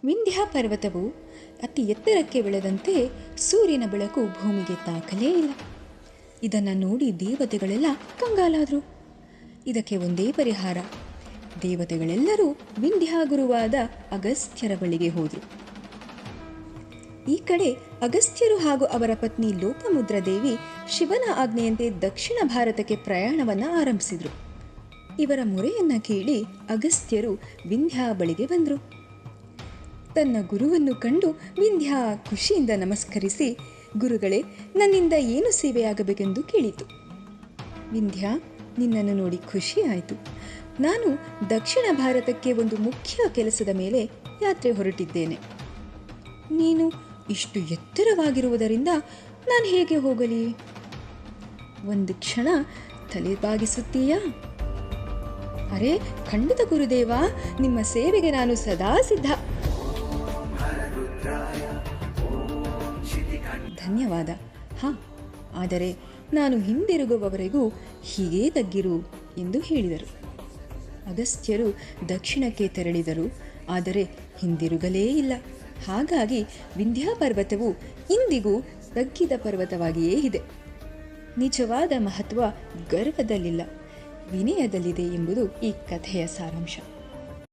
ವಿಂಧ್ಯ ಪರ್ವತವು ಅತಿ ಎತ್ತರಕ್ಕೆ ಬೆಳೆದಂತೆ ಸೂರ್ಯನ ಬೆಳಕು ಭೂಮಿಗೆ ತಾಕಲೇ ಇಲ್ಲ. ಇದನ್ನು ನೋಡಿ ದೇವತೆಗಳೆಲ್ಲ ಕಂಗಾಲಾದರು. ಇದಕ್ಕೆ ಒಂದೇ ಪರಿಹಾರ. ದೇವತೆಗಳೆಲ್ಲರೂ ವಿಂಧ್ಯ ಗುರುವಾದ ಅಗಸ್ತ್ಯರ ಬಳಿಗೆ ಹೋದರು. ಈ ಕಡೆ ಅಗಸ್ತ್ಯರು ಹಾಗೂ ಅವರ ಪತ್ನಿ ಲೋಪಮುದ್ರಾದೇವಿ ಶಿವನ ಆಜ್ಞೆಯಂತೆ ದಕ್ಷಿಣ ಭಾರತಕ್ಕೆ ಪ್ರಯಾಣವನ್ನು ಆರಂಭಿಸಿದರು. ಇವರ ಮೊರೆಯನ್ನು ಕೇಳಿ ಅಗಸ್ತ್ಯರು ವಿಂಧ್ಯ ಬಳಿಗೆ ಬಂದರು. ತನ್ನ ಗುರುವನ್ನು ಕಂಡು ವಿಂಧ್ಯ ಖುಷಿಯಿಂದ ನಮಸ್ಕರಿಸಿ, ಗುರುಗಳೇ, ನನ್ನಿಂದ ಏನು ಸೇವೆಯಾಗಬೇಕೆಂದು ಕೇಳಿತು. ವಿಂಧ್ಯ, ನಿನ್ನನ್ನು ನೋಡಿ ಖುಷಿ ಆಯಿತು. ನಾನು ದಕ್ಷಿಣ ಭಾರತಕ್ಕೆ ಒಂದು ಮುಖ್ಯ ಕೆಲಸದ ಮೇಲೆ ಯಾತ್ರೆ ಹೊರಟಿದ್ದೇನೆ. ನೀನು ಇಷ್ಟು ಎತ್ತರವಾಗಿರುವುದರಿಂದ ನಾನು ಹೇಗೆ ಹೋಗಲಿ? ಒಂದು ಕ್ಷಣ ತಲೆ ಬಾಗಿಸುತ್ತೀಯಾ? ಅರೆ, ಖಂಡಿತ ಗುರುದೇವ, ನಿಮ್ಮ ಸೇವೆಗೆ ನಾನು ಸದಾ ಸಿದ್ಧ. ಧನ್ಯವಾದ. ಆದರೆ ನಾನು ಹಿಂದಿರುಗುವವರೆಗೂ ಹೀಗೇ ತಗ್ಗಿರು ಎಂದು ಹೇಳಿದರು. ಅಗಸ್ತ್ಯರು ದಕ್ಷಿಣಕ್ಕೆ ತೆರಳಿದರು, ಆದರೆ ಹಿಂದಿರುಗಲೇ ಇಲ್ಲ. ಹಾಗಾಗಿ ವಿಂಧ್ಯ ಪರ್ವತವು ಇಂದಿಗೂ ತಗ್ಗಿದ ಪರ್ವತವಾಗಿಯೇ ಇದೆ. ನಿಜವಾದ ಮಹತ್ವ ಗರ್ವದಲ್ಲಿಲ್ಲ, ವಿನಯದಲ್ಲಿದೆ ಎಂಬುದು ಈ ಕಥೆಯ ಸಾರಾಂಶ.